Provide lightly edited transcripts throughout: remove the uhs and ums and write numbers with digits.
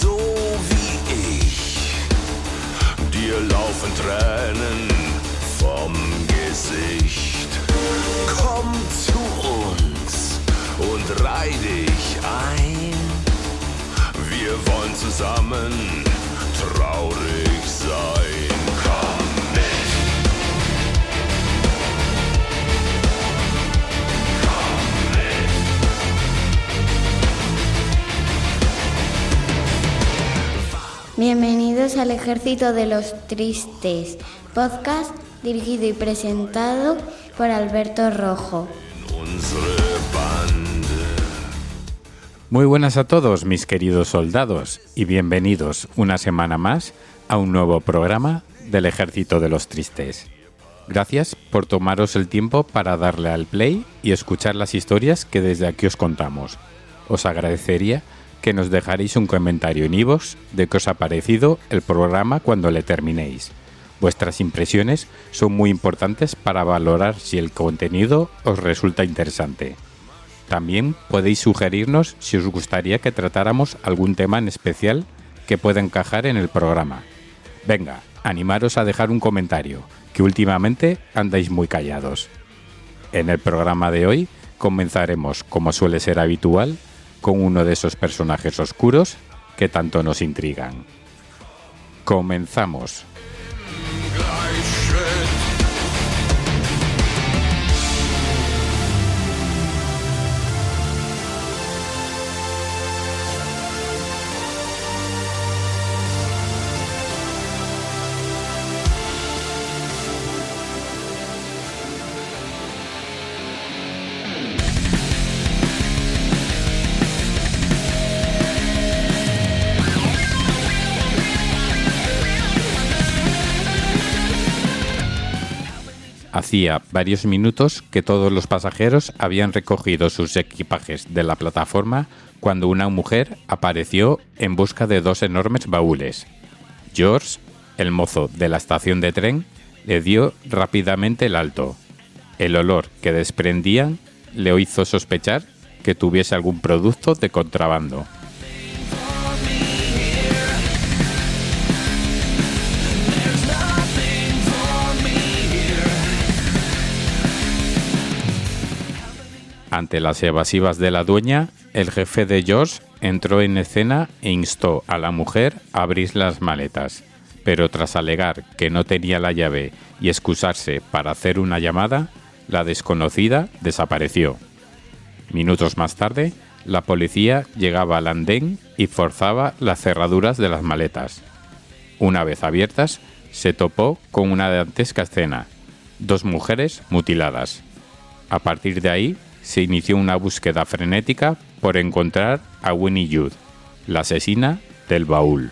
so wie ich. Dir laufen Tränen vom Gesicht. Komm zu uns und reih dich ein. Wir wollen zusammen traurig sein. Komm mit. Komm mit. Bienvenidos al Ejército de los Tristes, podcast dirigido y presentado por Alberto Rojo. Muy buenas a todos, mis queridos soldados, y bienvenidos una semana más a un nuevo programa del Ejército de los Tristes. Gracias por tomaros el tiempo para darle al play y escuchar las historias que desde aquí os contamos. Os agradecería que nos dejaréis un comentario en iVoox de qué os ha parecido el programa cuando le terminéis. Vuestras impresiones son muy importantes para valorar si el contenido os resulta interesante. También podéis sugerirnos si os gustaría que tratáramos algún tema en especial que pueda encajar en el programa. Venga, animaros a dejar un comentario, que últimamente andáis muy callados. En el programa de hoy comenzaremos, como suele ser habitual, con uno de esos personajes oscuros que tanto nos intrigan. Comenzamos. Hacía varios minutos que todos los pasajeros habían recogido sus equipajes de la plataforma cuando una mujer apareció en busca de dos enormes baúles. George, el mozo de la estación de tren, le dio rápidamente el alto. El olor que desprendían le hizo sospechar que tuviese algún producto de contrabando. Ante las evasivas de la dueña, el jefe de George entró en escena e instó a la mujer a abrir las maletas, pero tras alegar que no tenía la llave y excusarse para hacer una llamada, la desconocida desapareció. Minutos más tarde, la policía llegaba al andén y forzaba las cerraduras de las maletas. Una vez abiertas, se topó con una dantesca escena: dos mujeres mutiladas. A partir de ahí, se inició una búsqueda frenética por encontrar a Winnie Judd, la asesina del baúl.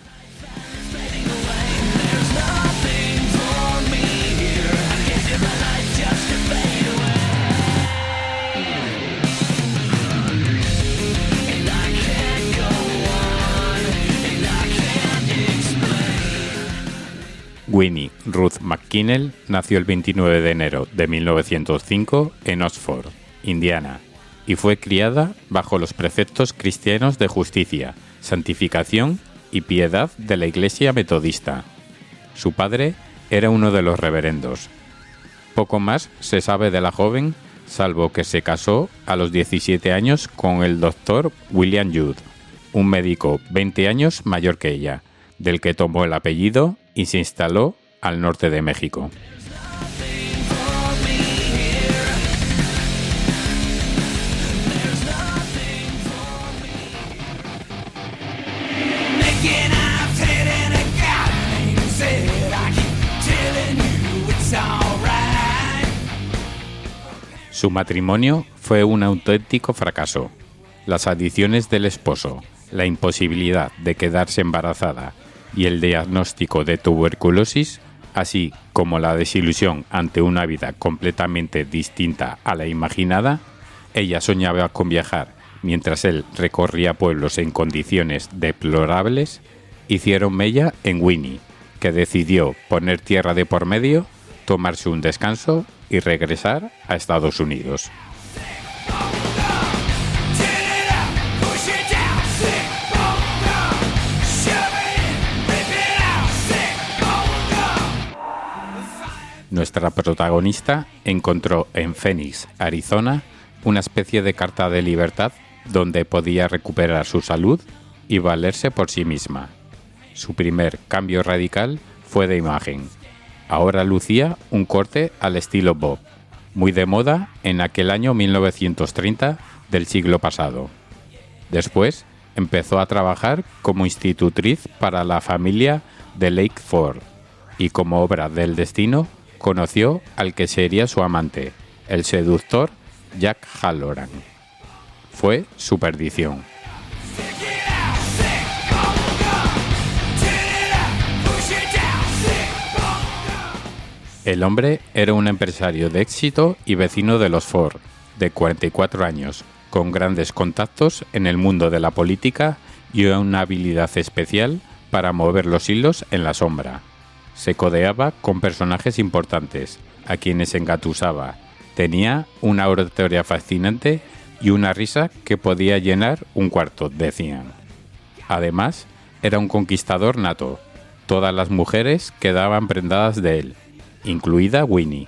Winnie Ruth McKinnell nació el 29 de enero de 1905 en Oxford, Indiana, y fue criada bajo los preceptos cristianos de justicia, santificación y piedad de la Iglesia Metodista. Su padre era uno de los reverendos. Poco más se sabe de la joven, salvo que se casó a los 17 años con el doctor William Judd, un médico 20 años mayor que ella, del que tomó el apellido y se instaló al norte de México. Su matrimonio fue un auténtico fracaso. Las adicciones del esposo, la imposibilidad de quedarse embarazada y el diagnóstico de tuberculosis, así como la desilusión ante una vida completamente distinta a la imaginada, ella soñaba con viajar mientras él recorría pueblos en condiciones deplorables, hicieron mella en Winnie, que decidió poner tierra de por medio, tomarse un descanso y regresar a Estados Unidos. Nuestra protagonista encontró en Phoenix, Arizona, una especie de carta de libertad donde podía recuperar su salud y valerse por sí misma. Su primer cambio radical fue de imagen. Ahora lucía un corte al estilo bob, muy de moda en aquel año 1930 del siglo pasado. Después empezó a trabajar como institutriz para la familia de Lake Ford y como obra del destino conoció al que sería su amante, el seductor Jack Halloran. Fue su perdición. El hombre era un empresario de éxito y vecino de los Ford, de 44 años, con grandes contactos en el mundo de la política y una habilidad especial para mover los hilos en la sombra. Se codeaba con personajes importantes, a quienes engatusaba. Tenía una oratoria fascinante y una risa que podía llenar un cuarto, decían. Además, era un conquistador nato. Todas las mujeres quedaban prendadas de él, incluida Winnie.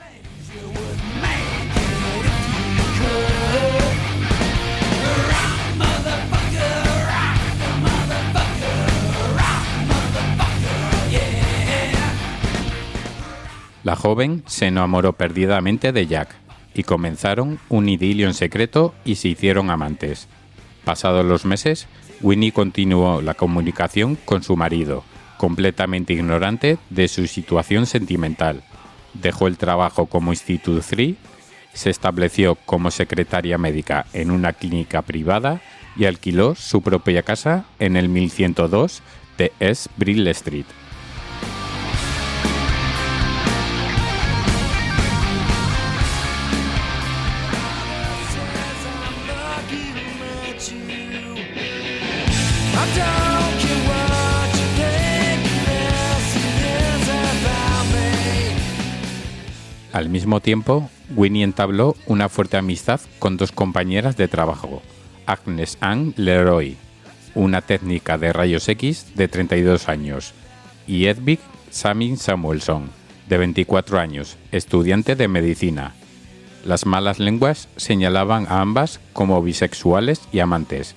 La joven se enamoró perdidamente de Jack y comenzaron un idilio en secreto y se hicieron amantes. Pasados los meses, Winnie continuó la comunicación con su marido, completamente ignorante de su situación sentimental. Dejó el trabajo como institutriz, se estableció como secretaria médica en una clínica privada y alquiló su propia casa en el 1102 de East Brill Street. Al mismo tiempo, Winnie entabló una fuerte amistad con dos compañeras de trabajo, Agnes Ann Leroy, una técnica de rayos X de 32 años, y Hedwig Sammy Samuelson, de 24 años, estudiante de medicina. Las malas lenguas señalaban a ambas como bisexuales y amantes,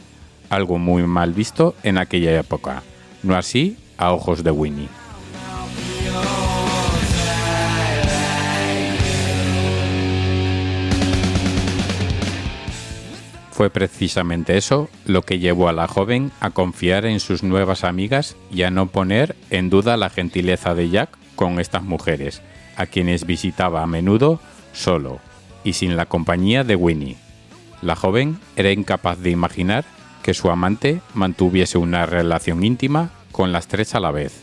algo muy mal visto en aquella época, no así a ojos de Winnie. Fue precisamente eso lo que llevó a la joven a confiar en sus nuevas amigas y a no poner en duda la gentileza de Jack con estas mujeres, a quienes visitaba a menudo solo y sin la compañía de Winnie. La joven era incapaz de imaginar que su amante mantuviese una relación íntima con las tres a la vez.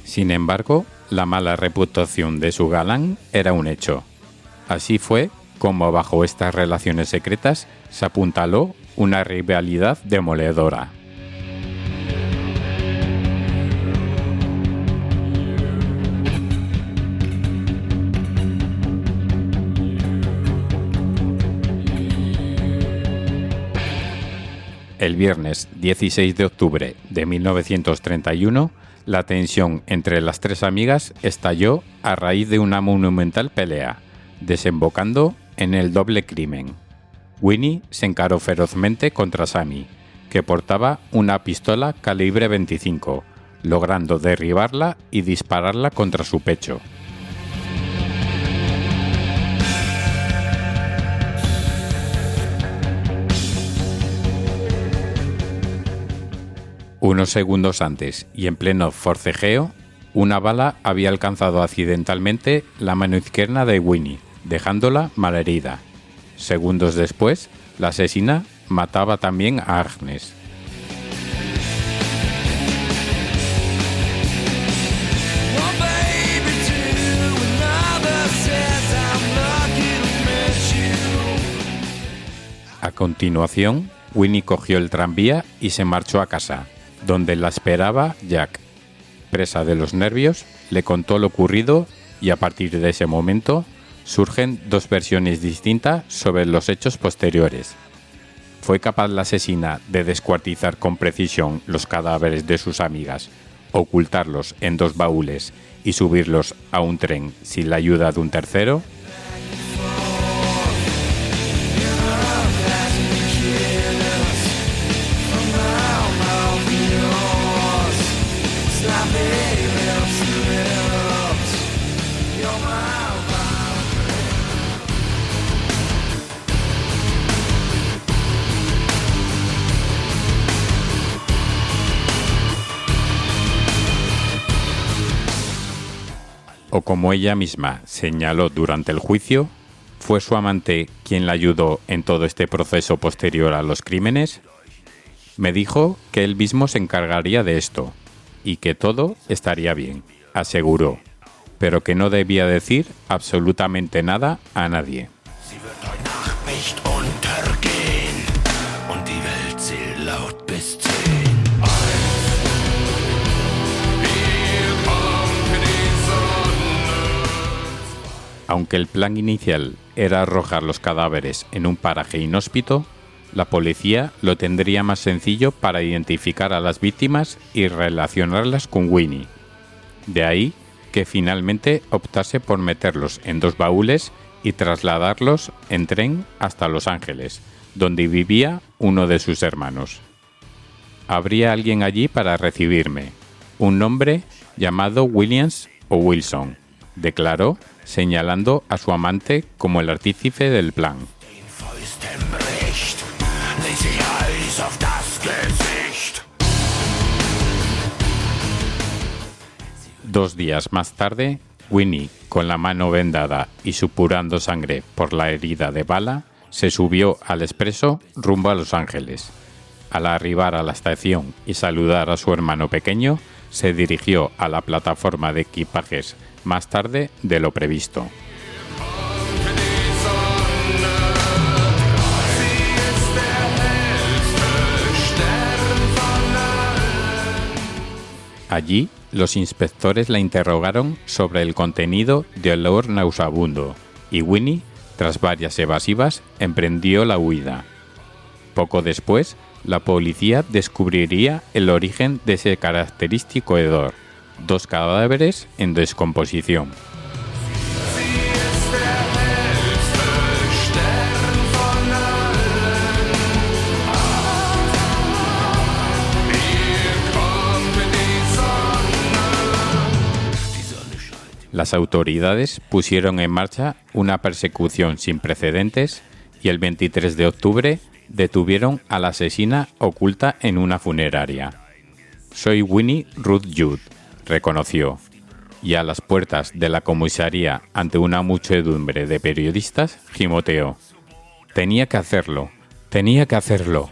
Sin embargo, la mala reputación de su galán era un hecho. Así fue como bajo estas relaciones secretas se apuntaló una rivalidad demoledora. El viernes 16 de octubre de 1931, la tensión entre las tres amigas estalló a raíz de una monumental pelea, desembocando en el doble crimen. Winnie se encaró ferozmente contra Sammy, que portaba una pistola calibre 25, logrando derribarla y dispararla contra su pecho. Unos segundos antes, y en pleno forcejeo, una bala había alcanzado accidentalmente la mano izquierda de Winnie, dejándola malherida. Segundos después, la asesina mataba también a Agnes. A continuación, Winnie cogió el tranvía y se marchó a casa, donde la esperaba Jack. Presa de los nervios, le contó lo ocurrido y a partir de ese momento surgen dos versiones distintas sobre los hechos posteriores. ¿Fue capaz la asesina de descuartizar con precisión los cadáveres de sus amigas, ocultarlos en 2 baúles y subirlos a un tren sin la ayuda de un tercero? O como ella misma señaló durante el juicio, ¿fue su amante quien la ayudó en todo este proceso posterior a los crímenes? Me dijo que él mismo se encargaría de esto y que todo estaría bien, aseguró, pero que no debía decir absolutamente nada a nadie. Sie wird heute Nacht nicht untergehen und die Welt zählt laut bis 10. Aunque el plan inicial era arrojar los cadáveres en un paraje inhóspito, la policía lo tendría más sencillo para identificar a las víctimas y relacionarlas con Winnie. De ahí que finalmente optase por meterlos en 2 baúles y trasladarlos en tren hasta Los Ángeles, donde vivía uno de sus hermanos. Habría alguien allí para recibirme, un hombre llamado Williams o Wilson, declaró, señalando a su amante como el artífice del plan. 2 días más tarde, Winnie, con la mano vendada y supurando sangre por la herida de bala, se subió al expreso rumbo a Los Ángeles. Al arribar a la estación y saludar a su hermano pequeño, se dirigió a la plataforma de equipajes más tarde de lo previsto. Allí, los inspectores la interrogaron sobre el contenido de olor nauseabundo y Winnie, tras varias evasivas, emprendió la huida. Poco después, la policía descubriría el origen de ese característico hedor: 2 cadáveres en descomposición. Las autoridades pusieron en marcha una persecución sin precedentes y el 23 de octubre detuvieron a la asesina oculta en una funeraria. «Soy Winnie Ruth Judd», reconoció, y a las puertas de la comisaría ante una muchedumbre de periodistas gimoteó: «Tenía que hacerlo, tenía que hacerlo».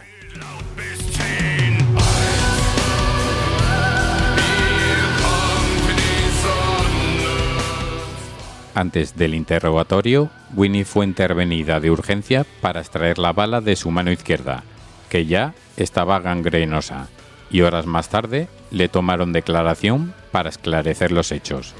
Antes del interrogatorio, Winnie fue intervenida de urgencia para extraer la bala de su mano izquierda, que ya estaba gangrenosa, y horas más tarde le tomaron declaración para esclarecer los hechos.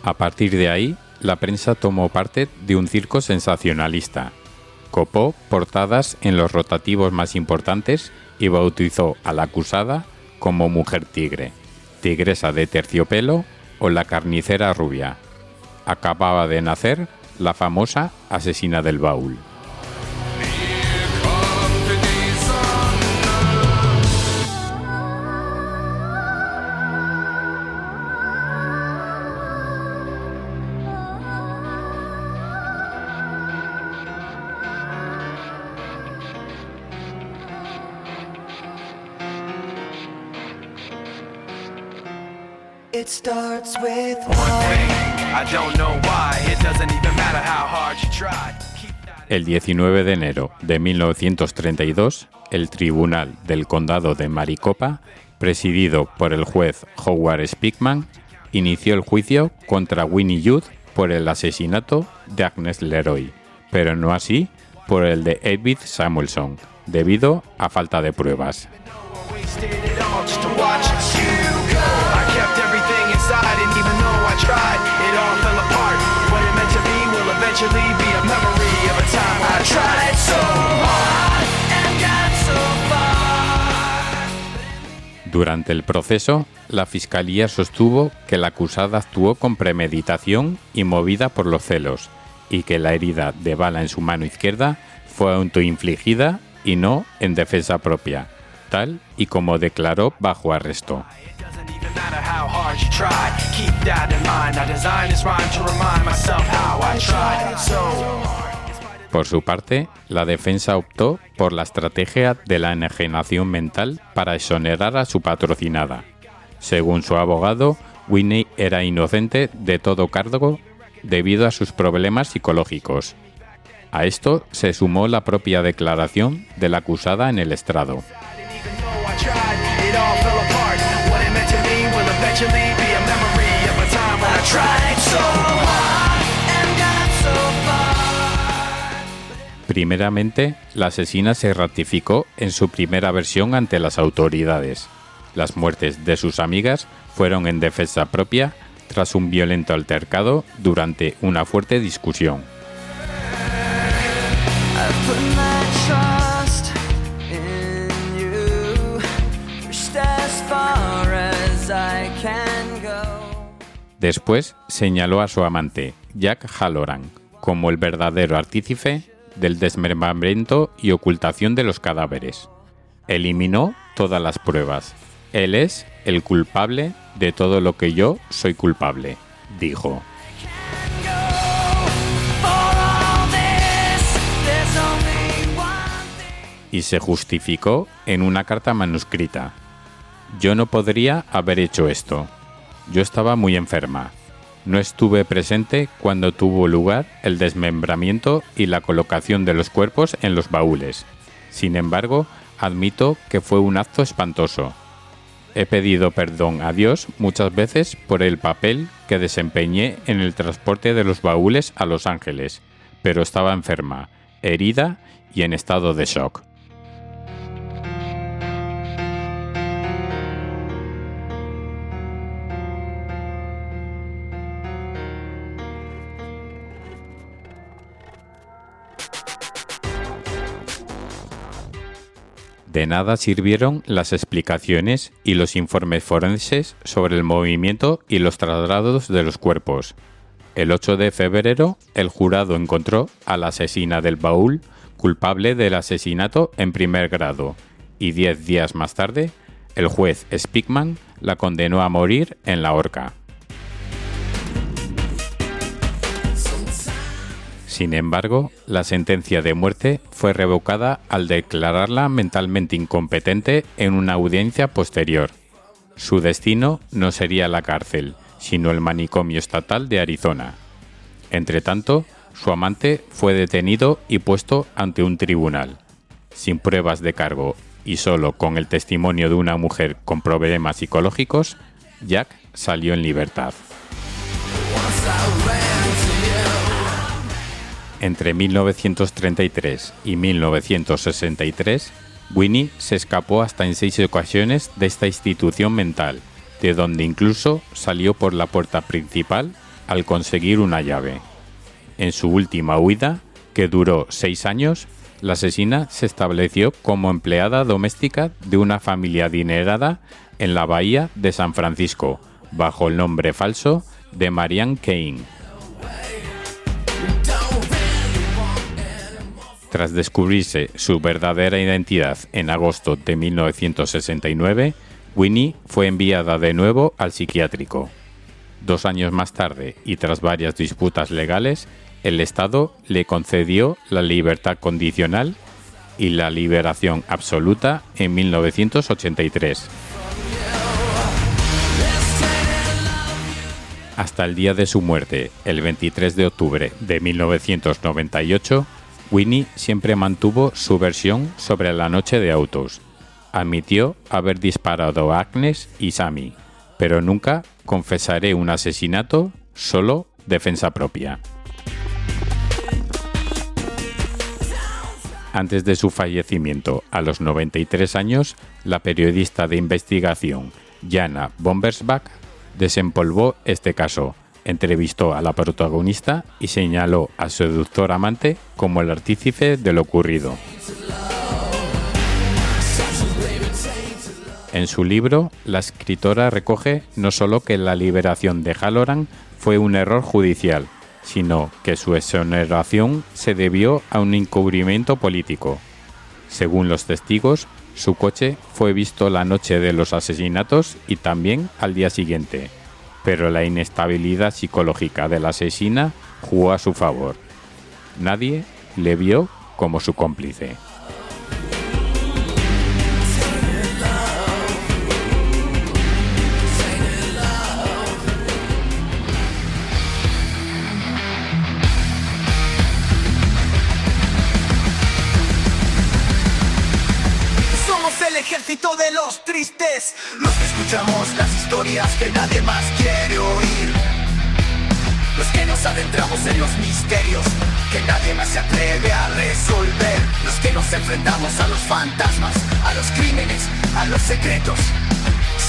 A partir de ahí, la prensa tomó parte de un circo sensacionalista. Copó portadas en los rotativos más importantes y bautizó a la acusada como Mujer Tigre, Tigresa de Terciopelo o la Carnicera Rubia. Acababa de nacer la famosa Asesina del Baúl. It starts with one thing. I don't know why. It doesn't even matter how hard you try. El 19 de enero de 1932, el Tribunal del Condado de Maricopa, presidido por el juez Howard Speakman, inició el juicio contra Winnie Judd por el asesinato de Agnes Leroy, pero no así por el de Edith Samuelson, debido a falta de pruebas. Wasted it all just to watch you tried, it all fell apart. What it meant to be will eventually be a memory of a time when I tried so hard and got so far. Durante el proceso, la Fiscalía sostuvo que la acusada actuó con premeditación y movida por los celos, y que la herida de bala en su mano izquierda fue autoinfligida y no en defensa propia, tal y como declaró bajo arresto. Por su parte, la defensa optó por la estrategia de la enajenación mental para exonerar a su patrocinada. Según su abogado, Whitney era inocente de todo cargo debido a sus problemas psicológicos. A esto se sumó la propia declaración de la acusada en el estrado. Primeramente, la asesina se ratificó en su primera versión ante las autoridades. Las muertes de sus amigas fueron en defensa propia tras un violento altercado durante una fuerte discusión. Después señaló a su amante, Jack Halloran, como el verdadero artífice del desmembramiento y ocultación de los cadáveres. Eliminó todas las pruebas. Él es el culpable de todo lo que yo soy culpable, dijo. Y se justificó en una carta manuscrita. Yo no podría haber hecho esto. Yo estaba muy enferma. No estuve presente cuando tuvo lugar el desmembramiento y la colocación de los cuerpos en los baúles. Sin embargo, admito que fue un acto espantoso. He pedido perdón a Dios muchas veces por el papel que desempeñé en el transporte de los baúles a Los Ángeles, pero estaba enferma, herida y en estado de shock. De nada sirvieron las explicaciones y los informes forenses sobre el movimiento y los traslados de los cuerpos. El 8 de febrero, el jurado encontró a la asesina del baúl culpable del asesinato en primer grado, y 10 días más tarde, el juez Speakman la condenó a morir en la horca. Sin embargo, la sentencia de muerte fue revocada al declararla mentalmente incompetente en una audiencia posterior. Su destino no sería la cárcel, sino el manicomio estatal de Arizona. Entretanto, su amante fue detenido y puesto ante un tribunal. Sin pruebas de cargo y solo con el testimonio de una mujer con problemas psicológicos, Jack salió en libertad. Entre 1933 y 1963, Whitney se escapó hasta en 6 ocasiones de esta institución mental, de donde incluso salió por la puerta principal al conseguir una llave. En su última huida, que duró 6 años, la asesina se estableció como empleada doméstica de una familia adinerada en la bahía de San Francisco, bajo el nombre falso de Marianne Kane. Tras descubrirse su verdadera identidad en agosto de 1969, Whitney fue enviada de nuevo al psiquiátrico. 2 años más tarde, y tras varias disputas legales, el Estado le concedió la libertad condicional y la liberación absoluta en 1983. Hasta el día de su muerte, el 23 de octubre de 1998, Whitney siempre mantuvo su versión sobre la noche de autos. Admitió haber disparado a Agnes y Sammy, pero nunca confesaré un asesinato, solo defensa propia. Antes de su fallecimiento, a los 93 años, la periodista de investigación Jana Bommersbach desempolvó este caso, entrevistó a la protagonista y señaló a su seductor amante como el artífice de lo ocurrido. En su libro, la escritora recoge no solo que la liberación de Halloran fue un error judicial, sino que su exoneración se debió a un encubrimiento político. Según los testigos, su coche fue visto la noche de los asesinatos y también al día siguiente, pero la inestabilidad psicológica de la asesina jugó a su favor. Nadie le vio como su cómplice. Ejército de los tristes, los que escuchamos las historias que nadie más quiere oír, los que nos adentramos en los misterios que nadie más se atreve a resolver, los que nos enfrentamos a los fantasmas, a los crímenes, a los secretos.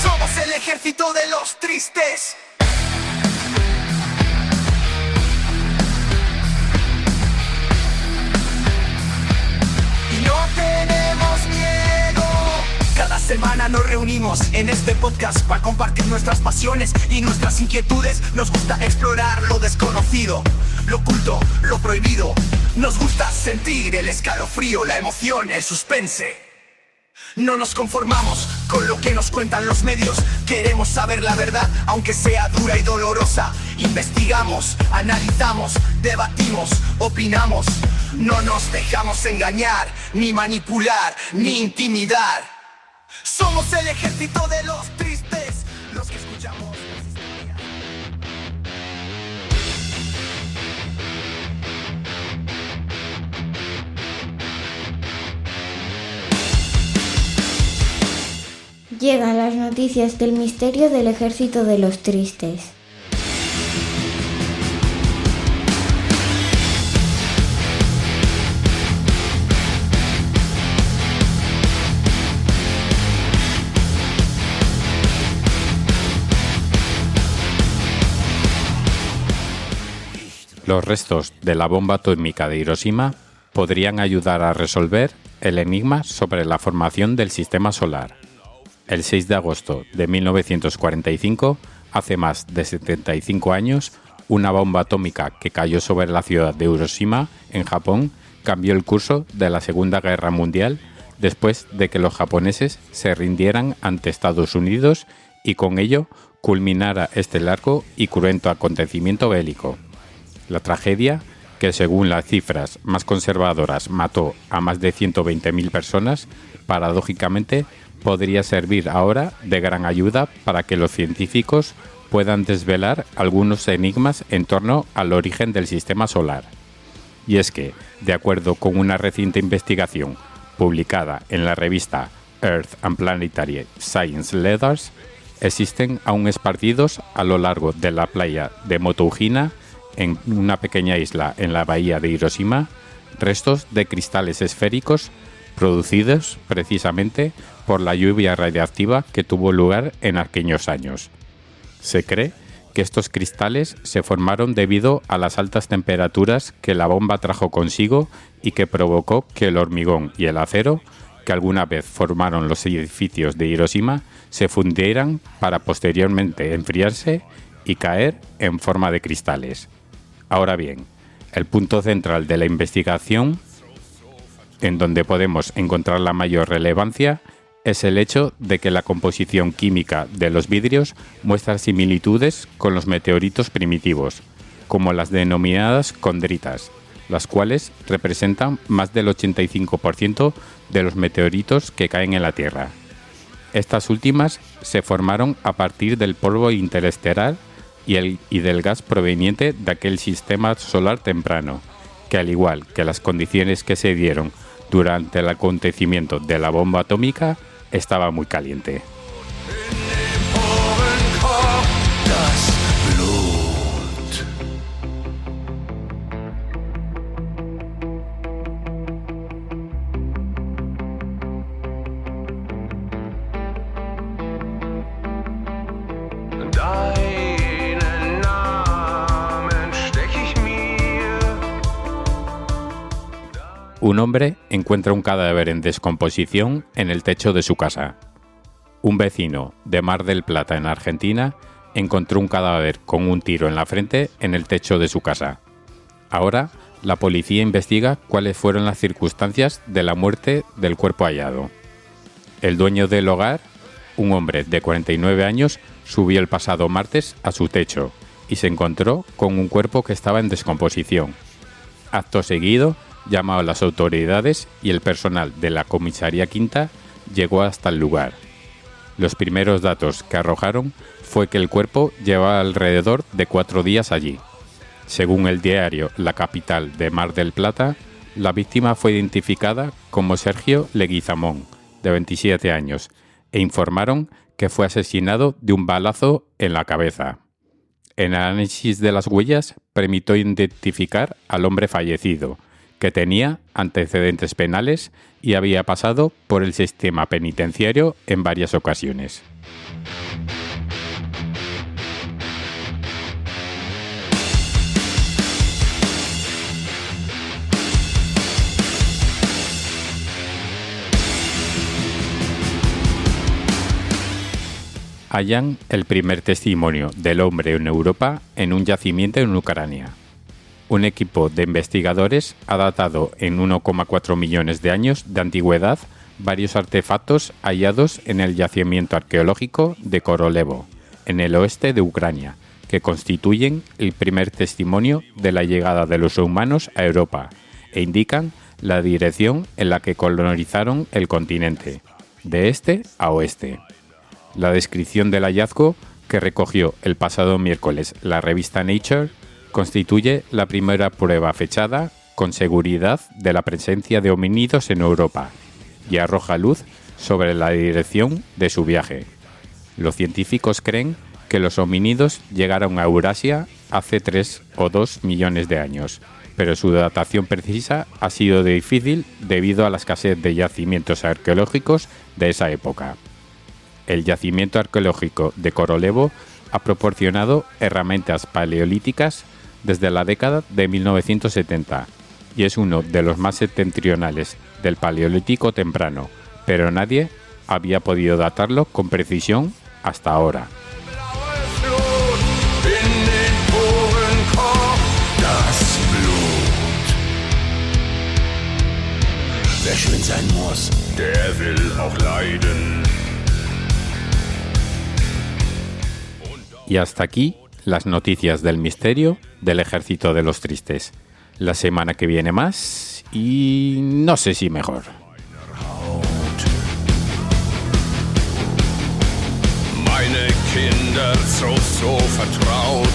Somos el ejército de los tristes. Y no tenemos miedo. Cada semana nos reunimos en este podcast para compartir nuestras pasiones y nuestras inquietudes. Nos gusta explorar lo desconocido, lo oculto, lo prohibido. Nos gusta sentir el escalofrío, la emoción, el suspense. No nos conformamos con lo que nos cuentan los medios. Queremos saber la verdad, aunque sea dura y dolorosa. Investigamos, analizamos, debatimos, opinamos. No nos dejamos engañar, ni manipular, ni intimidar. Somos el ejército de los tristes, los que escuchamos las historias. Llegan las noticias del misterio del ejército de los tristes. Los restos de la bomba atómica de Hiroshima podrían ayudar a resolver el enigma sobre la formación del sistema solar. El 6 de agosto de 1945, hace más de 75 años, una bomba atómica que cayó sobre la ciudad de Hiroshima, en Japón, cambió el curso de la Segunda Guerra Mundial después de que los japoneses se rindieran ante Estados Unidos y con ello culminara este largo y cruento acontecimiento bélico. La tragedia, que según las cifras más conservadoras mató a más de 120.000 personas, paradójicamente podría servir ahora de gran ayuda para que los científicos puedan desvelar algunos enigmas en torno al origen del sistema solar. Y es que, de acuerdo con una reciente investigación publicada en la revista Earth and Planetary Science Letters, existen aún esparcidos a lo largo de la playa de Motoujina, en una pequeña isla en la bahía de Hiroshima, restos de cristales esféricos producidos precisamente por la lluvia radiactiva que tuvo lugar en aquellos años. Se cree que estos cristales se formaron debido a las altas temperaturas que la bomba trajo consigo y que provocó que el hormigón y el acero, que alguna vez formaron los edificios de Hiroshima, se fundieran para posteriormente enfriarse y caer en forma de cristales. Ahora bien, el punto central de la investigación, en donde podemos encontrar la mayor relevancia, es el hecho de que la composición química de los vidrios muestra similitudes con los meteoritos primitivos, como las denominadas condritas, las cuales representan más del 85% de los meteoritos que caen en la Tierra. Estas últimas se formaron a partir del polvo interestelar y del gas proveniente de aquel sistema solar temprano, que al igual que las condiciones que se dieron durante el acontecimiento de la bomba atómica, estaba muy caliente. un hombre encuentra un cadáver en descomposición en el techo de su casa. Un vecino de Mar del Plata, en Argentina, encontró un cadáver con un tiro en la frente en el techo de su casa. Ahora, la policía investiga cuáles fueron las circunstancias de la muerte del cuerpo hallado. El dueño del hogar, un hombre de 49 años, subió el pasado martes a su techo y se encontró con un cuerpo que estaba en descomposición. Acto seguido, llamó a las autoridades y el personal de la comisaría quinta llegó hasta el lugar. Los primeros datos que arrojaron fue que el cuerpo llevaba alrededor de 4 días allí. Según el diario La Capital de Mar del Plata, la víctima fue identificada como Sergio Leguizamón, de 27 años, e informaron que fue asesinado de un balazo en la cabeza. El análisis de las huellas permitió identificar al hombre fallecido, que tenía antecedentes penales y había pasado por el sistema penitenciario en varias ocasiones. Hallan el primer testimonio del hombre en Europa en un yacimiento en Ucrania. Un equipo de investigadores ha datado en 1,4 millones de años de antigüedad varios artefactos hallados en el yacimiento arqueológico de Korolevo, en el oeste de Ucrania, que constituyen el primer testimonio de la llegada de los humanos a Europa e indican la dirección en la que colonizaron el continente, de este a oeste. La descripción del hallazgo, que recogió el pasado miércoles la revista Nature, constituye la primera prueba fechada con seguridad de la presencia de homínidos en Europa y arroja luz sobre la dirección de su viaje. Los científicos creen que los homínidos llegaron a Eurasia hace 3 o 2 millones de años, pero su datación precisa ha sido difícil debido a la escasez de yacimientos arqueológicos de esa época. El yacimiento arqueológico de Korolevo ha proporcionado herramientas paleolíticas desde la década de 1970 y es uno de los más septentrionales del Paleolítico temprano, pero nadie había podido datarlo con precisión hasta ahora. Wer schön sein muss, der will auch leiden. Y hasta aquí las noticias del misterio del Ejército de los Tristes. La semana que viene más y no sé si mejor. Meine Kinder so vertraut.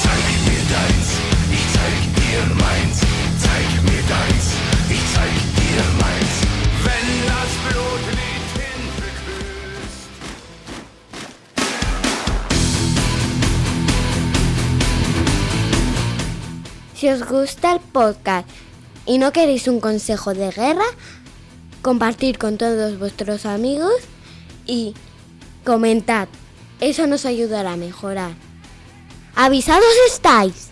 Zeig mir deins, ich zeig dir meins. Zeig mir deins, ich zeig dir meins. Wenn das Blutlied hinverküsst. Si os gusta el podcast y no queréis un consejo de guerra, compartid con todos vuestros amigos y comentad. Eso nos ayudará a mejorar. ¡Avisados estáis!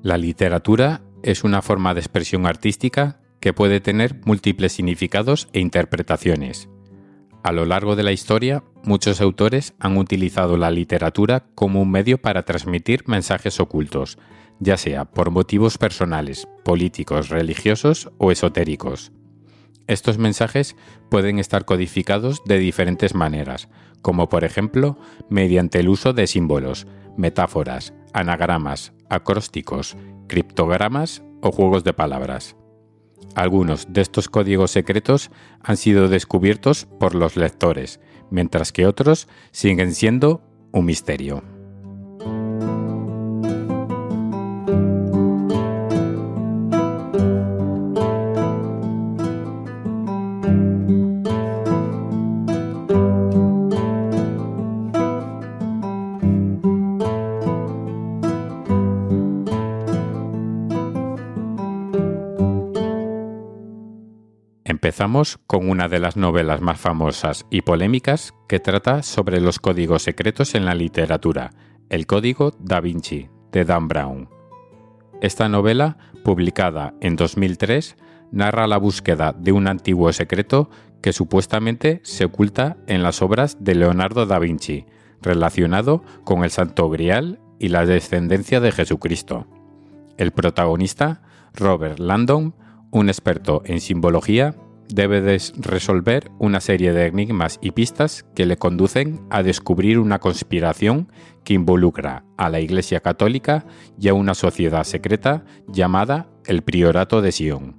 La literatura es una forma de expresión artística que puede tener múltiples significados e interpretaciones. A lo largo de la historia, muchos autores han utilizado la literatura como un medio para transmitir mensajes ocultos, ya sea por motivos personales, políticos, religiosos o esotéricos. Estos mensajes pueden estar codificados de diferentes maneras, como por ejemplo mediante el uso de símbolos, metáforas, anagramas, acrósticos, criptogramas o juegos de palabras. Algunos de estos códigos secretos han sido descubiertos por los lectores, mientras que otros siguen siendo un misterio. Empezamos con una de las novelas más famosas y polémicas que trata sobre los códigos secretos en la literatura, El Código da Vinci, de Dan Brown. Esta novela, publicada en 2003, narra la búsqueda de un antiguo secreto que supuestamente se oculta en las obras de Leonardo da Vinci, relacionado con el Santo Grial y la descendencia de Jesucristo. El protagonista, Robert Langdon, un experto en simbología, debe resolver una serie de enigmas y pistas que le conducen a descubrir una conspiración que involucra a la Iglesia Católica y a una sociedad secreta llamada el Priorato de Sion.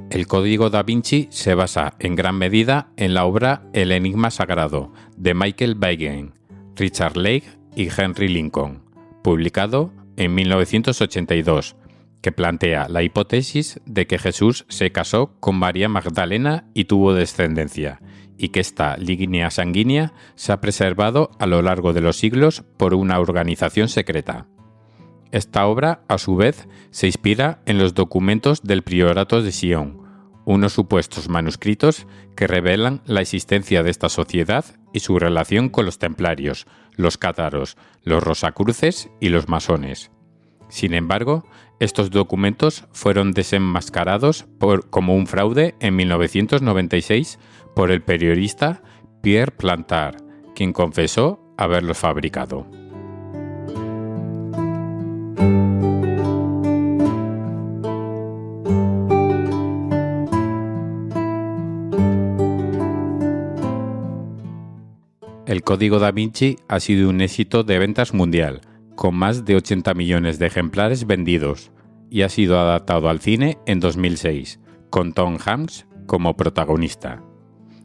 El Código da Vinci se basa en gran medida en la obra El Enigma Sagrado, de Michael Baigen, Richard Leigh y Henry Lincoln, publicado en 1982, que plantea la hipótesis de que Jesús se casó con María Magdalena y tuvo descendencia, y que esta línea sanguínea se ha preservado a lo largo de los siglos por una organización secreta. Esta obra, a su vez, se inspira en los documentos del Priorato de Sion, unos supuestos manuscritos que revelan la existencia de esta sociedad y su relación con los templarios, los cátaros, los rosacruces y los masones. Sin embargo, estos documentos fueron desenmascarados como un fraude en 1996 por el periodista Pierre Plantard, quien confesó haberlos fabricado. El Código da Vinci ha sido un éxito de ventas mundial, con más de 80 millones de ejemplares vendidos, y ha sido adaptado al cine en 2006, con Tom Hanks como protagonista.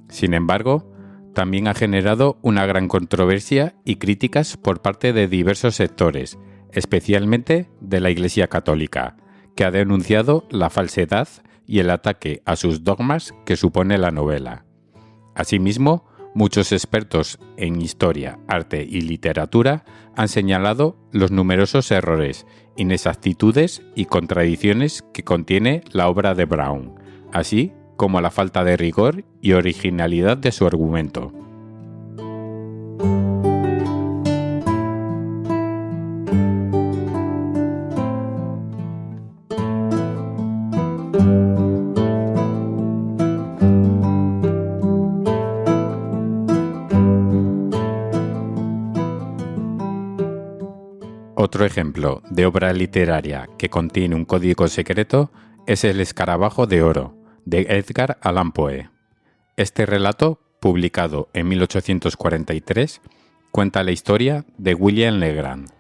Sin embargo, también ha generado una gran controversia y críticas por parte de diversos sectores, especialmente de la Iglesia Católica, que ha denunciado la falsedad y el ataque a sus dogmas que supone la novela. Asimismo, muchos expertos en historia, arte y literatura han señalado los numerosos errores, inexactitudes y contradicciones que contiene la obra de Brown, así como la falta de rigor y originalidad de su argumento. Otro ejemplo de obra literaria que contiene un código secreto es El Escarabajo de Oro, de Edgar Allan Poe. Este relato, publicado en 1843, cuenta la historia de William Legrand,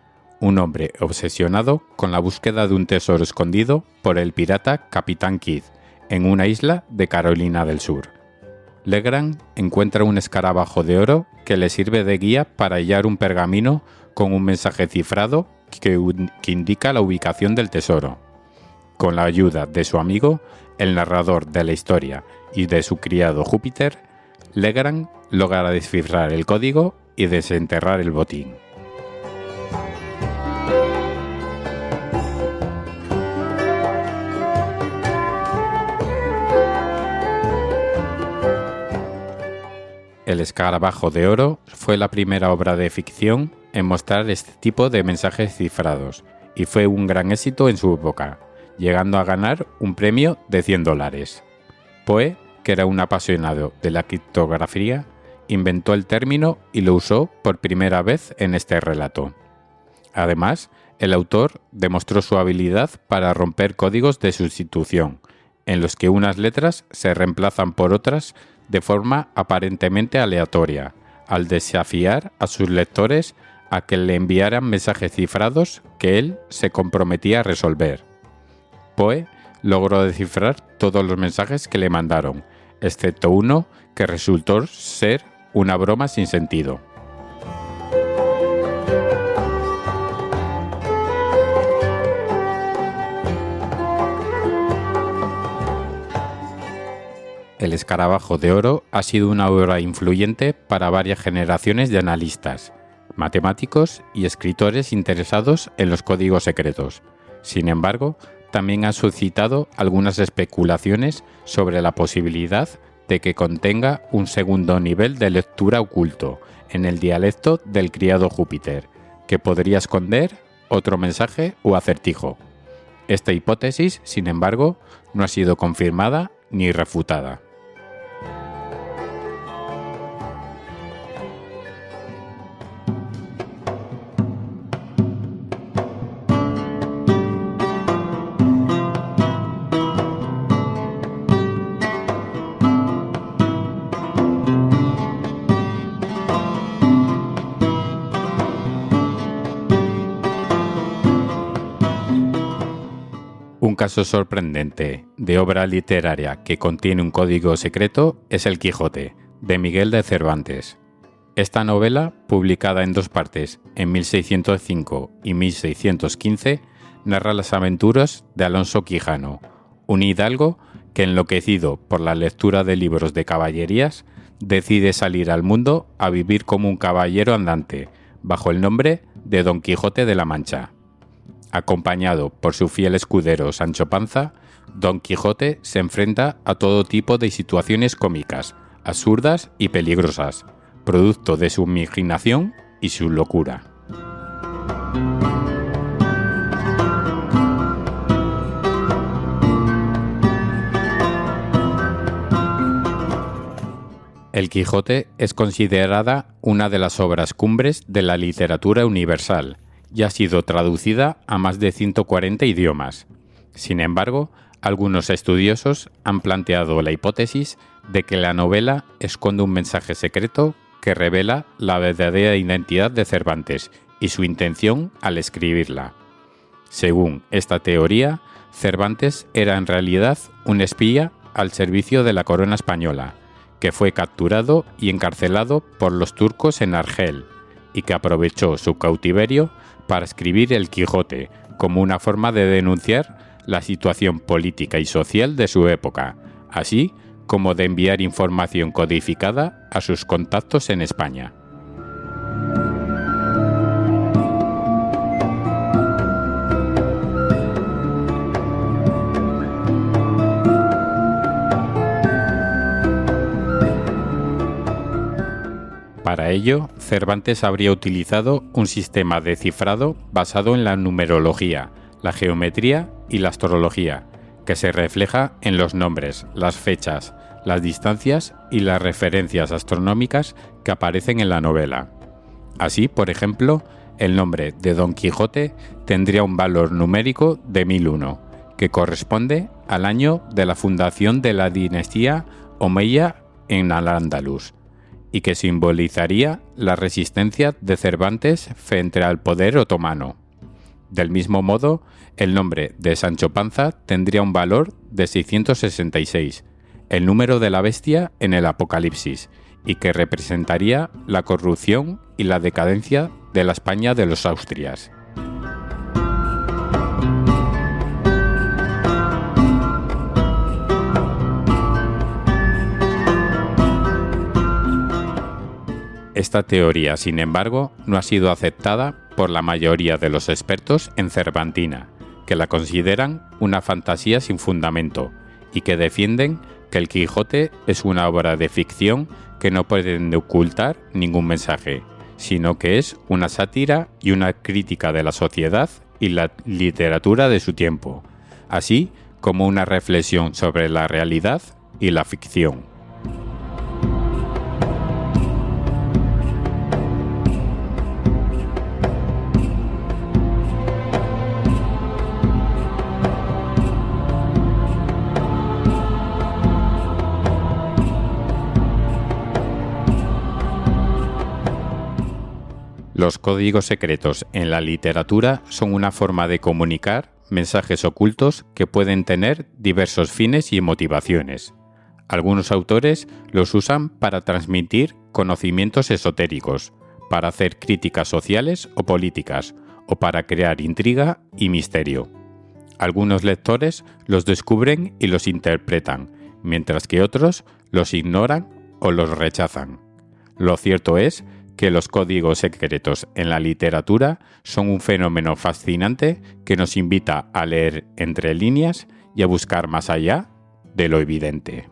un hombre obsesionado con la búsqueda de un tesoro escondido por el pirata Capitán Kidd en una isla de Carolina del Sur. Legrand encuentra un escarabajo de oro que le sirve de guía para hallar un pergamino con un mensaje cifrado que indica la ubicación del tesoro. Con la ayuda de su amigo, el narrador de la historia, y de su criado Júpiter, Legrand logra descifrar el código y desenterrar el botín. El Escarabajo de Oro fue la primera obra de ficción en mostrar este tipo de mensajes cifrados y fue un gran éxito en su época, llegando a ganar un premio de $100. Poe, que era un apasionado de la criptografía, inventó el término y lo usó por primera vez en este relato. Además, el autor demostró su habilidad para romper códigos de sustitución, en los que unas letras se reemplazan por otras de forma aparentemente aleatoria, al desafiar a sus lectores a que le enviaran mensajes cifrados que él se comprometía a resolver. Poe logró descifrar todos los mensajes que le mandaron, excepto uno que resultó ser una broma sin sentido. El escarabajo de oro ha sido una obra influyente para varias generaciones de analistas, matemáticos y escritores interesados en los códigos secretos. Sin embargo, también ha suscitado algunas especulaciones sobre la posibilidad de que contenga un segundo nivel de lectura oculto en el dialecto del criado Júpiter, que podría esconder otro mensaje o acertijo. Esta hipótesis, sin embargo, no ha sido confirmada ni refutada. Un caso sorprendente de obra literaria que contiene un código secreto es El Quijote, de Miguel de Cervantes. Esta novela, publicada en dos partes, en 1605 y 1615, narra las aventuras de Alonso Quijano, un hidalgo que, enloquecido por la lectura de libros de caballerías, decide salir al mundo a vivir como un caballero andante, bajo el nombre de Don Quijote de la Mancha. Acompañado por su fiel escudero Sancho Panza, Don Quijote se enfrenta a todo tipo de situaciones cómicas, absurdas y peligrosas, producto de su imaginación y su locura. El Quijote es considerada una de las obras cumbres de la literatura universal y ha sido traducida a más de 140 idiomas. Sin embargo, algunos estudiosos han planteado la hipótesis de que la novela esconde un mensaje secreto que revela la verdadera identidad de Cervantes y su intención al escribirla. Según esta teoría, Cervantes era en realidad un espía al servicio de la corona española, que fue capturado y encarcelado por los turcos en Argel, y que aprovechó su cautiverio para escribir El Quijote como una forma de denunciar la situación política y social de su época, así como de enviar información codificada a sus contactos en España. Para ello, Cervantes habría utilizado un sistema de cifrado basado en la numerología, la geometría y la astrología, que se refleja en los nombres, las fechas, las distancias y las referencias astronómicas que aparecen en la novela. Así, por ejemplo, el nombre de Don Quijote tendría un valor numérico de 1001, que corresponde al año de la fundación de la dinastía omeya en Al-Ándalus, y que simbolizaría la resistencia de Cervantes frente al poder otomano. Del mismo modo, el nombre de Sancho Panza tendría un valor de 666, el número de la bestia en el Apocalipsis, y que representaría la corrupción y la decadencia de la España de los Austrias. Esta teoría, sin embargo, no ha sido aceptada por la mayoría de los expertos en Cervantina, que la consideran una fantasía sin fundamento y que defienden que El Quijote es una obra de ficción que no pretende ocultar ningún mensaje, sino que es una sátira y una crítica de la sociedad y la literatura de su tiempo, así como una reflexión sobre la realidad y la ficción. Los códigos secretos en la literatura son una forma de comunicar mensajes ocultos que pueden tener diversos fines y motivaciones. Algunos autores los usan para transmitir conocimientos esotéricos, para hacer críticas sociales o políticas, o para crear intriga y misterio. Algunos lectores los descubren y los interpretan, mientras que otros los ignoran o los rechazan. Lo cierto es que los códigos secretos en la literatura son un fenómeno fascinante que nos invita a leer entre líneas y a buscar más allá de lo evidente.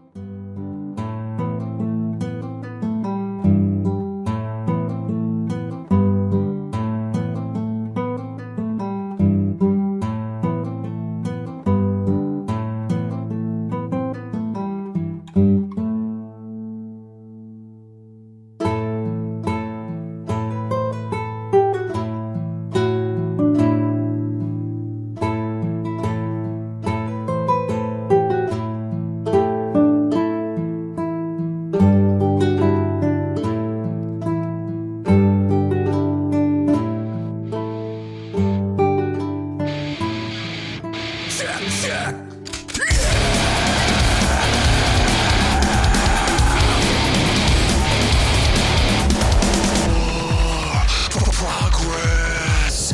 Progress.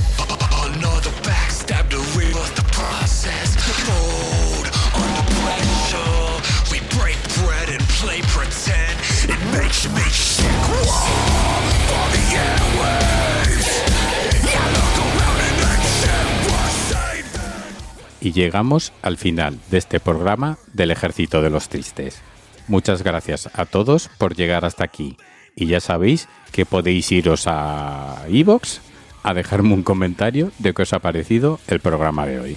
Another backstab to reverse the process. Mode under pressure. We break bread and play pretend. It makes me sick. Whoa, for the airwaves. Yeah, look around and accept what's safe. Y llegamos al final de este programa del Ejército de los Tristes. Muchas gracias a todos por llegar hasta aquí. Y ya sabéis que podéis iros a iVoox a dejarme un comentario de qué os ha parecido el programa de hoy.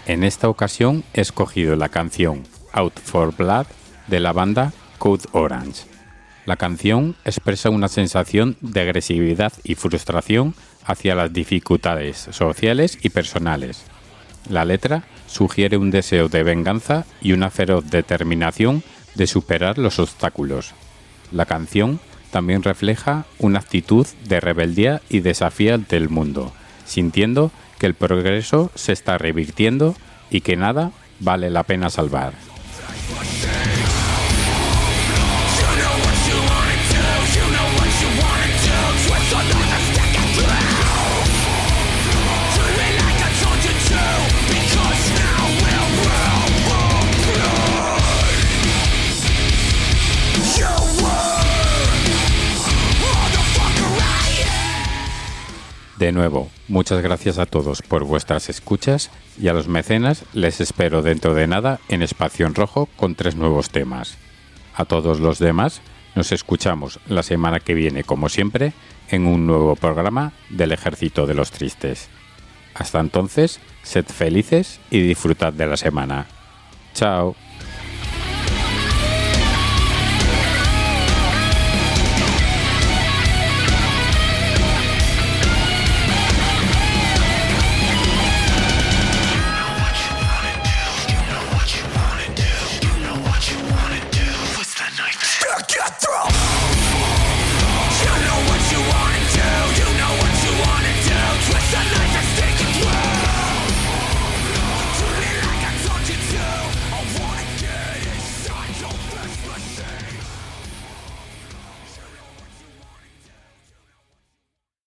En esta ocasión he escogido la canción Out for Blood de la banda Code Orange. La canción expresa una sensación de agresividad y frustración hacia las dificultades sociales y personales. La letra sugiere un deseo de venganza y una feroz determinación de superar los obstáculos. La canción también refleja una actitud de rebeldía y desafío ante el mundo, sintiendo que el progreso se está revirtiendo y que nada vale la pena salvar. De nuevo, muchas gracias a todos por vuestras escuchas y a los mecenas les espero dentro de nada en Espacio en Rojo con 3 nuevos temas. A todos los demás nos escuchamos la semana que viene, como siempre, en un nuevo programa del Ejército de los Tristes. Hasta entonces, sed felices y disfrutad de la semana. Chao.